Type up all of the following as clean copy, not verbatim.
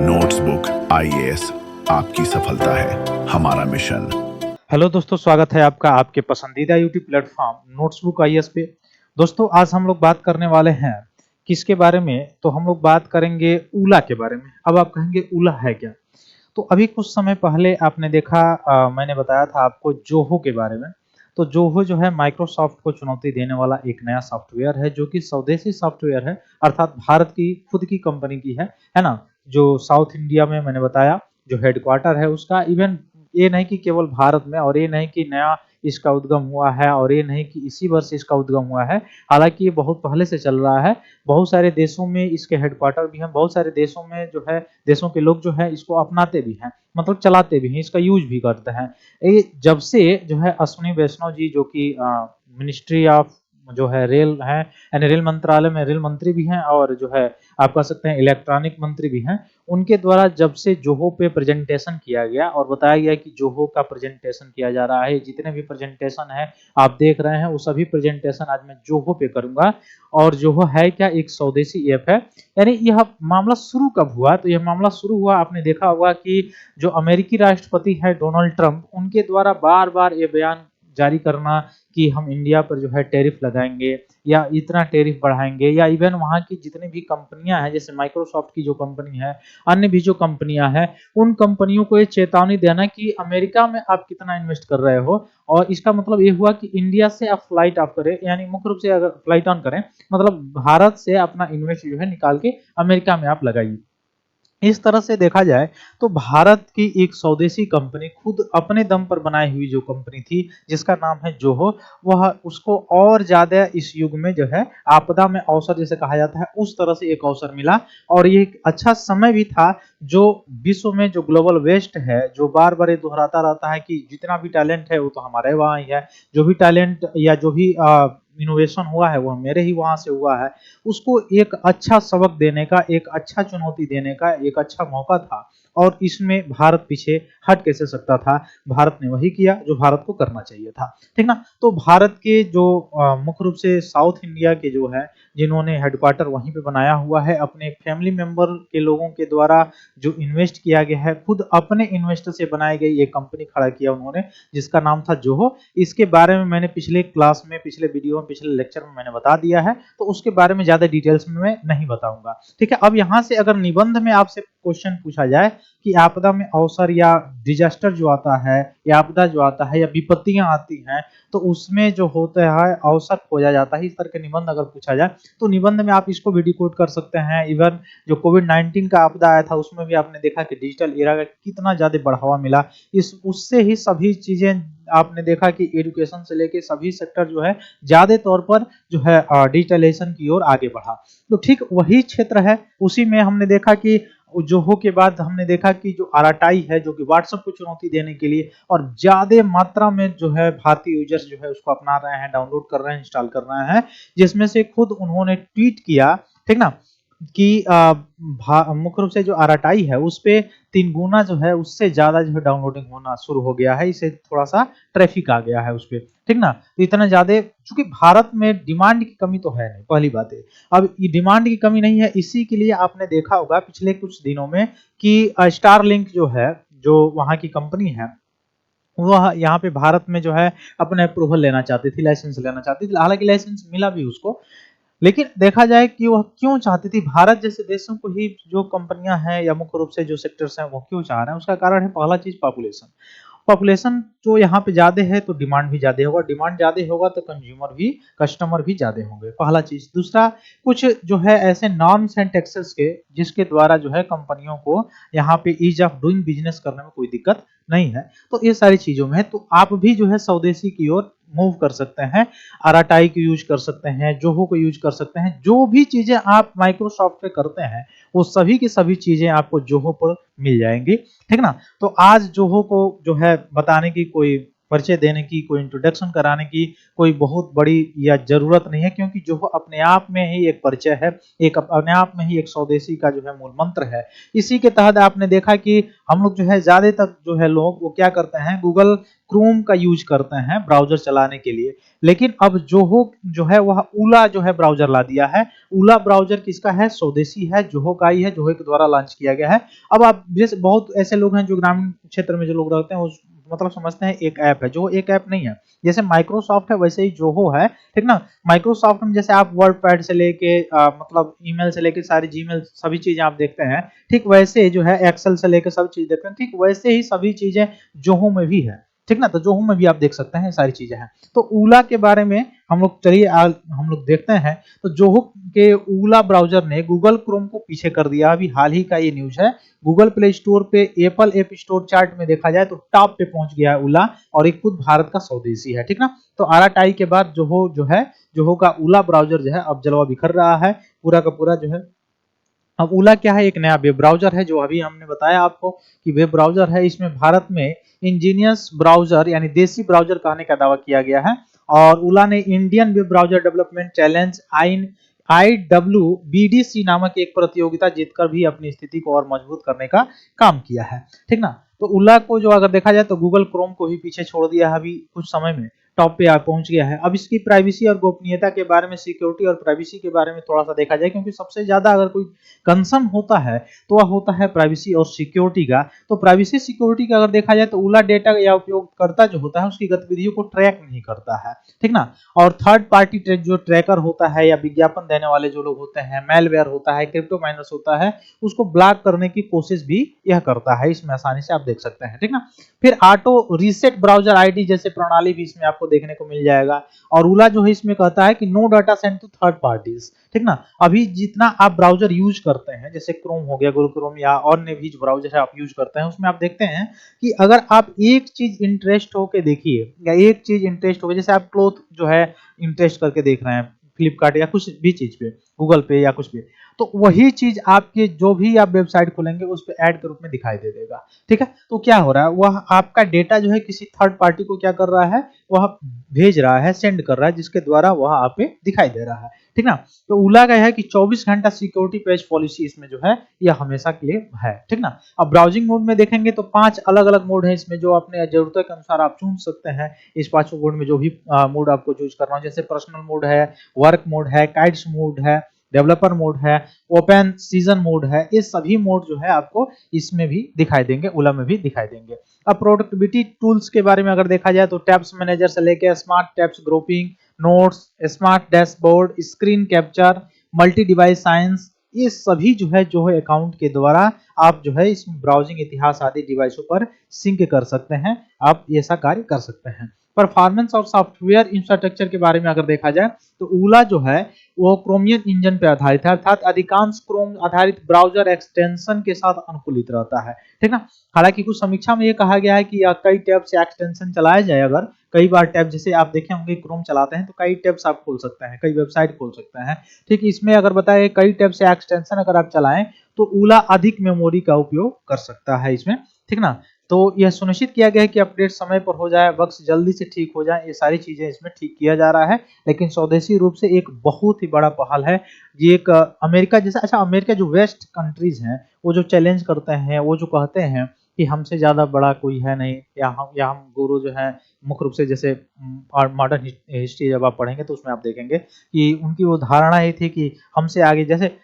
Notebook IAS आपकी सफलता है हमारा मिशन। हेलो दोस्तों, स्वागत है आपका आपके पसंदीदा यूट्यूब प्लेटफॉर्म नोट्सबुक आईएएस पे। दोस्तों, आज हम लोग बात करने वाले हैं किसके बारे में, तो हम लोग बात करेंगे ऊला के बारे में। अब आप कहेंगे ऊला है क्या? तो अभी कुछ समय पहले आपने देखा, मैंने बताया था आपको जोहो के बारे में। तो जोहो जो है माइक्रोसॉफ्ट को चुनौती देने वाला एक नया सॉफ्टवेयर है, जो कि स्वदेशी सॉफ्टवेयर है, अर्थात भारत की खुद की कंपनी की है ना। जो साउथ इंडिया में मैंने बताया जो हेडक्वार्टर है उसका, इवन ये नहीं कि केवल भारत में, और ये नहीं कि नया इसका उद्गम हुआ है, और ये नहीं कि इसी वर्ष इसका उद्गम हुआ है। हालांकि ये बहुत पहले से चल रहा है। बहुत सारे देशों में इसके हेडक्वार्टर भी हैं, बहुत सारे देशों में जो है देशों के लोग जो है इसको अपनाते भी हैं, मतलब चलाते भी हैं, इसका यूज भी करते हैं। ये जब से जो है अश्विनी वैष्णव जी, जो कि मिनिस्ट्री ऑफ जो है रेल है, यानी रेल मंत्रालय में रेल मंत्री भी हैं, और जो है आप कह सकते हैं इलेक्ट्रॉनिक मंत्री भी हैं, उनके द्वारा जब से जोहो पे प्रेजेंटेशन किया गया और बताया गया कि जोहो का प्रेजेंटेशन किया जा रहा है, जितने भी प्रेजेंटेशन है आप देख रहे हैं वो सभी प्रेजेंटेशन आज मैं जोहो पे करूंगा। और जोहो है क्या? एक स्वदेशी ऐप है। यानी यह मामला शुरू कब हुआ? तो यह मामला शुरू हुआ, आपने देखा होगा कि जो अमेरिकी राष्ट्रपति है डोनाल्ड ट्रंप, उनके द्वारा बार बार ये बयान जारी करना कि हम इंडिया पर जो है टैरिफ लगाएंगे या इतना टैरिफ बढ़ाएंगे, या इवन वहां की जितनी भी कंपनियां हैं, जैसे माइक्रोसॉफ्ट की जो कंपनी है, अन्य भी जो कंपनियां हैं, उन कंपनियों को ये चेतावनी देना कि अमेरिका में आप कितना इन्वेस्ट कर रहे हो। और इसका मतलब ये हुआ कि इंडिया से आप फ्लाइट ऑफ करें, यानी मुख्य रूप से अगर फ्लाइट ऑन करें, मतलब भारत से अपना इन्वेस्ट जो है निकाल के अमेरिका में आप लगाइए। इस तरह से देखा जाए तो भारत की एक स्वदेशी कंपनी, खुद अपने दम पर बनाई हुई जो कंपनी थी, जिसका नाम है जोहो, वह उसको और ज्यादा इस युग में जो है आपदा में अवसर जैसे कहा जाता है, उस तरह से एक अवसर मिला। और ये एक अच्छा समय भी था। जो विश्व में जो ग्लोबल वेस्ट है, जो बार बार ये दोहराता रहता है कि जितना भी टैलेंट है वो तो हमारे वहाँ ही है, जो भी टैलेंट या जो भी इनोवेशन हुआ है वो मेरे ही वहां से हुआ है, उसको एक अच्छा सबक देने का, एक अच्छा चुनौती देने का एक अच्छा मौका था। और इसमें भारत पीछे हट कैसे सकता था? भारत ने वही किया जो भारत को करना चाहिए था, ठीक ना। तो भारत के जो मुख्य रूप से साउथ इंडिया के जो है, जिन्होंने हेडक्वार्टर वहीं पे बनाया हुआ है, अपने फैमिली मेंबर के लोगों के द्वारा जो इन्वेस्ट किया गया है, खुद अपने इन्वेस्टर से बनाई गई एक कंपनी खड़ा किया उन्होंने, जिसका नाम था जोहो। इसके बारे में मैंने पिछले क्लास में, पिछले वीडियो में, पिछले लेक्चर में मैंने बता दिया है, तो उसके बारे में ज्यादा डिटेल्स में मैं नहीं बताऊंगा, ठीक है। अब यहाँ से अगर निबंध में आपसे क्वेश्चन पूछा जाए कि आपदा में अवसर या डिजास्टर जो आता है, या आपदा जो आता है, या विपत्तियां आती हैं, तो उसमें जो होता है अवसर खोजा जाता है, इस तरह के निबंध अगर पूछा जाए तो निबंध में आप इसको भी डिकोड कर सकते हैं। इवन जो कोविड-19 का आपदा आया था उसमें भी आपने देखा कि डिजिटल एरा का कितना ज्यादा बढ़ावा मिला। इस उससे ही सभी चीजें आपने देखा कि एजुकेशन से लेके सभी सेक्टर जो है ज्यादा तौर पर जो है डिजिटलाइजेशन की ओर आगे बढ़ा। तो ठीक वही क्षेत्र है, उसी में हमने देखा कि जोहो के बाद हमने देखा कि जो आरआरटाई है, जो कि व्हाट्सएप को चुनौती देने के लिए और ज्यादा मात्रा में जो है भारतीय यूजर्स जो है उसको अपना रहे हैं, डाउनलोड कर रहे हैं, इंस्टॉल कर रहे हैं, जिसमें से खुद उन्होंने ट्वीट किया, ठीक ना, कि मुख्य रूप से जो आरआरटाई है उस पे 3 गुना जो है उससे ज्यादा जो है डाउनलोडिंग होना शुरू हो गया है, इसे थोड़ा सा ट्रैफिक आ गया है उस पे, ठीक ना। तो इतना ज्यादा, चूंकि भारत में डिमांड की कमी तो है नहीं, पहली बात है। अब ये डिमांड की कमी नहीं है, इसी के लिए आपने देखा होगा पिछले कुछ दिनों में कि स्टारलिंक जो है, जो वहां की कंपनी है, वह यहाँ पे भारत में जो है अपने अप्रूवल लेना चाहती थी, लाइसेंस लेना चाहती थी। हालांकि लाइसेंस मिला भी उसको, लेकिन देखा जाए कि वह क्यों चाहती थी, भारत जैसे देशों को ही जो कंपनियां हैं या मुख्य रूप से जो सेक्टर्स हैं वो क्यों चाह रहे हैं, उसका कारण है पहला चीज पॉपुलेशन। पॉपुलेशन जो यहाँ पे ज्यादा है तो डिमांड भी ज्यादा होगा, डिमांड ज्यादा होगा तो कंज्यूमर भी, कस्टमर भी ज्यादा होंगे, पहला चीज। दूसरा, कुछ जो है ऐसे नॉर्म्स एंड टैक्सेस के जिसके द्वारा जो है कंपनियों को यहाँ पे ईज ऑफ डूइंग बिजनेस करने में कोई दिक्कत नहीं है। तो ये सारी चीजों में तो आप भी जो है स्वदेशी की ओर मूव कर सकते हैं, आरआरटाई को यूज कर सकते हैं, जोहो को यूज कर सकते हैं। जो भी चीजें आप माइक्रोसॉफ्ट पे करते हैं वो सभी की सभी चीजें आपको जोहो पर मिल जाएंगी, ठीक ना। तो आज जोहो को जो है बताने की कोई परिचय देने की, कोई इंट्रोडक्शन कराने की कोई बहुत बड़ी या जरूरत नहीं है, क्योंकि जो अपने आप में ही एक परिचय है, एक अपने आप में ही एक स्वदेशी का जो है मूल मंत्र है। इसी के तहत आपने देखा कि हम लोग जो है ज्यादातर जो है लोग वो क्या करते हैं, गूगल क्रोम का यूज करते हैं ब्राउजर चलाने के लिए। लेकिन अब जोहो जो है वह ऊला जो है ब्राउजर ला दिया है। ऊला ब्राउजर किसका है, स्वदेशी है, जोहो का ही है, जोहो के द्वारा लॉन्च किया गया है। अब आप जैसे बहुत ऐसे लोग हैं जो ग्रामीण क्षेत्र में जो लोग रहते हैं वो मतलब समझते हैं एक ऐप है, जो एक ऐप नहीं है। जैसे माइक्रोसॉफ्ट है वैसे ही जोहो है, ठीक ना। माइक्रोसॉफ्ट में जैसे आप वर्ड पैड से लेके मतलब ईमेल से लेके सारी जीमेल सभी चीजें आप देखते हैं, ठीक वैसे जो है एक्सेल से लेकर सब चीज देखते हैं, ठीक वैसे ही सभी चीजें जोहो में भी है, ठीक ना। तो जोहो में भी आप देख सकते हैं सारी चीजें हैं। तो ऊला के बारे में हम लोग चलिए हम लोग देखते हैं। तो जोहो के ऊला ब्राउजर ने गूगल क्रोम को पीछे कर दिया। अभी हाल ही का ये न्यूज है। गूगल प्ले स्टोर पे एप्पल ऐप स्टोर चार्ट में देखा जाए तो टॉप पे पहुंच गया है ऊला, और एक खुद भारत का स्वदेशी है, ठीक ना। तो आरटीआई के बाद जोहो जो है, जोहो का ऊला ब्राउजर जो है अब जलवा बिखर रहा है पूरा का पूरा जो है। अब ऊला क्या है, एक नया वेब ब्राउजर है, जो अभी हमने बताया आपको कि वेब ब्राउजर है। इसमें भारत में इंजीनियस ब्राउजर यानी देसी ब्राउजर कहने का दावा किया गया है। और ऊला ने Indian web browser development challenge IWBDC नामक एक प्रतियोगिता जीतकर भी अपनी स्थिति को और मजबूत करने का काम किया है, ठीक ना। तो ऊला को जो अगर देखा जाए तो गूगल क्रोम को भी पीछे छोड़ दिया है अभी कुछ समय में, टॉप पे पहुंच गया है। अब इसकी प्राइवेसी और गोपनीयता के बारे में, सिक्योरिटी और प्राइवेसी के बारे में थोड़ा सा देखा जाए, क्योंकि सबसे ज्यादा अगर कोई कंसर्न होता है तो वह होता है प्राइवेसी और सिक्योरिटी का। तो प्राइवेसी सिक्योरिटी का अगर देखा जाए तो ऊला डेटा या उपयोगकर्ता जो होता है उसकी गतिविधियों को ट्रैक नहीं करता है, ठीक ना। और थर्ड पार्टी जो ट्रैकर होता है या विज्ञापन देने वाले जो लोग होते हैं, मेलवेयर होता है, क्रिप्टो माइनर्स होता है, उसको ब्लॉक करने की कोशिश भी यह करता है। इसमें आसानी से आप देख सकते हैं, ठीक ना। फिर ऑटो रीसेट ब्राउजर आईडी जैसे प्रणाली भी इसमें आपको देखने को मिल जाएगा। और ऊला जो है इसमें कहता है कि no data send to third parties, ठीक ना। अभी जितना आप ब्राउजर यूज करते हैं, जैसे क्रोम हो गया, गूगल क्रोम या अन्य भी ब्राउजर है आप यूज करते हैं, उसमें आप देखते हैं कि अगर आप एक चीज इंटरेस्ट होके देखिए या एक चीज इंटरेस्ट हो, जैसे आप क्लोथ जो है इंटरेस्ट करके देख रहे हैं फ्लिपकार्ट या कुछ भी चीज पे, गूगल पे या कुछ भी, तो वही चीज आपके जो भी आप वेबसाइट खोलेंगे उस पे ऐड के रूप में दिखाई दे देगा, ठीक है। तो क्या हो रहा है, वह आपका डेटा जो है किसी थर्ड पार्टी को क्या कर रहा है, वह भेज रहा है, सेंड कर रहा है, जिसके द्वारा वह आप पे दिखाई दे रहा है, ठीक ना। तो ऊला का है कि 24 घंटा सिक्योरिटी पेज पॉलिसी इसमें जो है यह हमेशा के लिए है, ठीक ना। अब ब्राउजिंग मोड में देखेंगे तो 5 अलग अलग मोड है इसमें, जो अपने जरूरत के अनुसार आप चुन सकते हैं। इस 5 मोड में जो भी मोड आपको चूज करना हो, जैसे पर्सनल मोड है, वर्क मोड है, गाइड्स मोड है, डेवलपर मोड है, ओपन सीजन मोड है, ये सभी मोड जो है आपको इसमें भी दिखाई देंगे, ऊला में भी दिखाई देंगे। अब प्रोडक्टिविटी टूल्स के बारे में अगर देखा जाए तो टैब्स मैनेजर से लेकर smart tabs grouping, notes, smart dashboard, screen capture, multi device science, ये सभी जो है अकाउंट के द्वारा आप जो है इस ब्राउजिंग इतिहास आदि डिवाइसों पर सिंक कर सकते हैं, आप ऐसा कार्य कर सकते हैं। परफॉर्मेंस और सॉफ्टवेयर इंफ्रास्ट्रक्चर के बारे में अगर देखा जाए तो ऊला जो है वो क्रोमियन इंजन पर आधारित है, अर्थात अधिकांश क्रोम आधारित ब्राउजर एक्सटेंशन के साथ अनुकूलित रहता है, ठीक ना। हालांकि कुछ समीक्षा में ये कहा गया है कि कई टैब से एक्सटेंशन चलाया जाए, अगर कई बार टैब जैसे आप देखे होंगे क्रोम चलाते हैं तो कई टैब्स आप खोल सकते हैं, कई वेबसाइट खोल सकते हैं, ठीक। इसमें अगर बताए कई टैब से एक्सटेंशन अगर आप चलाएं तो ऊला अधिक मेमोरी का उपयोग कर सकता है इसमें, ठीक ना। तो यह सुनिश्चित किया गया है कि अपडेट समय पर हो जाए, बग्स जल्दी से ठीक हो जाए, ये सारी चीजें इसमें ठीक किया जा रहा है। लेकिन स्वदेशी रूप से एक बहुत ही बड़ा पहल है ये, एक अमेरिका जैसा, अच्छा अमेरिका जो वेस्ट कंट्रीज हैं वो जो चैलेंज करते हैं, वो जो कहते हैं कि हमसे ज्यादा बड़ा कोई है नहीं, या हम गुरु जो है मुख्य रूप से, जैसे और मॉडर्न हिस्ट्री जब आप पढ़ेंगे तो उसमें आप देखेंगे कि उनकी वो धारणा ये थी कि हमसे आगे, जैसे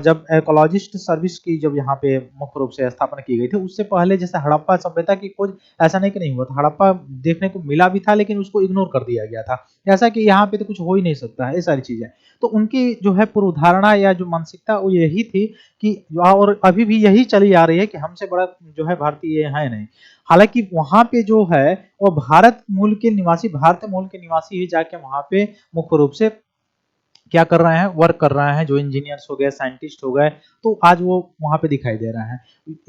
जब इकोलॉजिस्ट सर्विस की जब यहाँ पे मुख्य रूप से स्थापना की गई थी, उससे पहले जैसे हड़प्पा सभ्यता की खोज ऐसा नहीं कि नहीं हुआ था, हड़प्पा देखने को मिला भी था लेकिन उसको इग्नोर कर दिया गया था, ऐसा कि यहाँ पे तो कुछ हो ही नहीं सकता है, ये सारी चीजें। तो उनकी जो है पूर्व धारणा या जो मानसिकता वो यही थी कि, और अभी भी यही चली आ रही है कि हमसे बड़ा जो है भारतीय है नहीं। हालांकि वहां पे जो है वो भारत मूल के निवासी, भारतीय मूल के निवासी ही जाके वहां पे मुख्य रूप से क्या कर रहे हैं, वर्क कर रहे हैं, जो इंजीनियर्स हो गए, साइंटिस्ट हो गए, तो आज वो वहाँ पे दिखाई दे रहा है।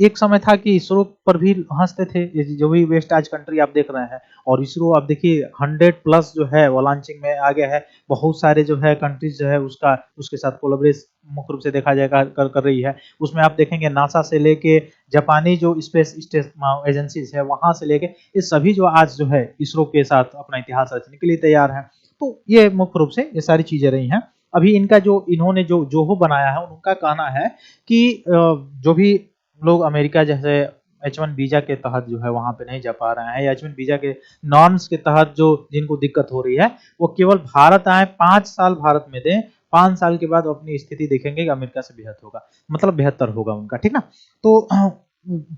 एक समय था कि इसरो पर भी हंसते थे, ये जो भी वेस्ट आज कंट्री आप देख रहे हैं, और इसरो आप देखिए 100+ जो है वो लॉन्चिंग में आ गया है। बहुत सारे जो है कंट्रीज जो है उसके साथ कोलैबोरेट मुख्य रूप से देखा जाएगा कर रही है। उसमें आप देखेंगे नासा से लेके जापानी जो स्पेस एजेंसीज है वहां से लेके ये सभी जो आज जो है इसरो के साथ अपना इतिहास रचने के लिए तैयार हैं। तो ये मुख्य रूप से ये सारी चीजें रही हैं। अभी इनका जो इन्होंने जो जोहो बनाया है, उनका कहना है कि जो भी लोग अमेरिका जैसे H1 वीजा के तहत जो है वहां पे नहीं जा पा रहे हैं, या H1 वीजा के नॉर्म्स के तहत जो जिनको दिक्कत हो रही है, वो केवल भारत आए, 5 साल भारत में दें, 5 साल के बाद अपनी स्थिति देखेंगे कि अमेरिका से बेहतर होगा, मतलब बेहतर होगा उनका, ठीक ना। तो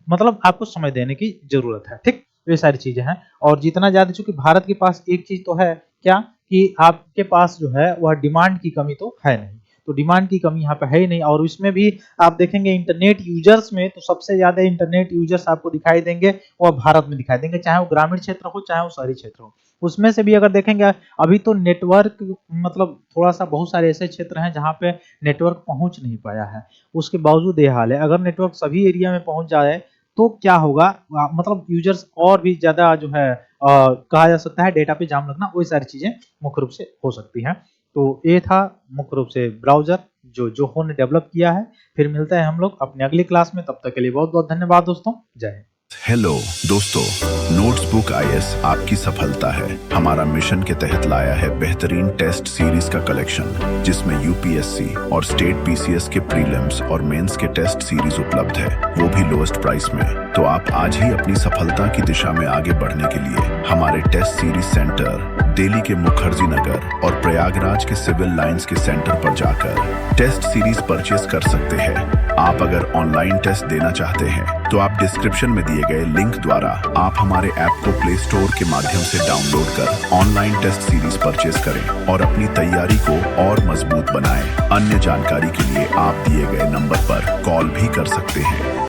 मतलब आपको समय देने की जरूरत है, ठीक। ये सारी चीजें हैं, और जितना ज्यादा, चूंकि भारत के पास एक चीज तो है क्या, कि आपके पास जो है वह डिमांड की कमी तो है नहीं, तो डिमांड की कमी यहाँ पे है ही नहीं। और इसमें भी आप देखेंगे इंटरनेट यूजर्स में तो सबसे ज्यादा इंटरनेट यूजर्स आपको दिखाई देंगे वह भारत में दिखाई देंगे, चाहे वो ग्रामीण क्षेत्र हो चाहे वो शहरी क्षेत्र हो। उसमें से भी अगर देखेंगे अभी तो नेटवर्क, मतलब थोड़ा सा बहुत सारे ऐसे क्षेत्र हैं जहाँ पे नेटवर्क पहुंच नहीं पाया है, उसके बावजूद ये हाल है। अगर नेटवर्क सभी एरिया में पहुंच जाए तो क्या होगा, मतलब यूजर्स और भी ज्यादा जो है कहा जा सकता है डेटा पे जाम लगना, वही सारी चीजें मुख्य रूप से हो सकती हैं। तो ये था मुख्य रूप से ब्राउजर जो जोहो ने डेवलप किया है। फिर मिलते हैं हम लोग अपने अगली क्लास में, तब तक के लिए बहुत बहुत धन्यवाद दोस्तों, जय हिंद। हेलो दोस्तों, नोट्सबुक आईएएस आपकी सफलता है हमारा मिशन के तहत लाया है बेहतरीन टेस्ट सीरीज का कलेक्शन, जिसमें यूपीएससी और स्टेट पीसीएस के प्रीलिम्स और मेंस के टेस्ट सीरीज उपलब्ध है, वो भी लोएस्ट प्राइस में। तो आप आज ही अपनी सफलता की दिशा में आगे बढ़ने के लिए हमारे टेस्ट सीरीज सेंटर दिल्ली के मुखर्जी नगर और प्रयागराज के सिविल लाइंस के सेंटर पर जाकर टेस्ट सीरीज परचेज कर सकते हैं। आप अगर ऑनलाइन टेस्ट देना चाहते हैं तो आप डिस्क्रिप्शन में दिए गए लिंक द्वारा आप हमारे ऐप को प्ले स्टोर के माध्यम से डाउनलोड कर ऑनलाइन टेस्ट सीरीज परचेज करें और अपनी तैयारी को और मजबूत बनाएं। अन्य जानकारी के लिए आप दिए गए नंबर पर कॉल भी कर सकते हैं।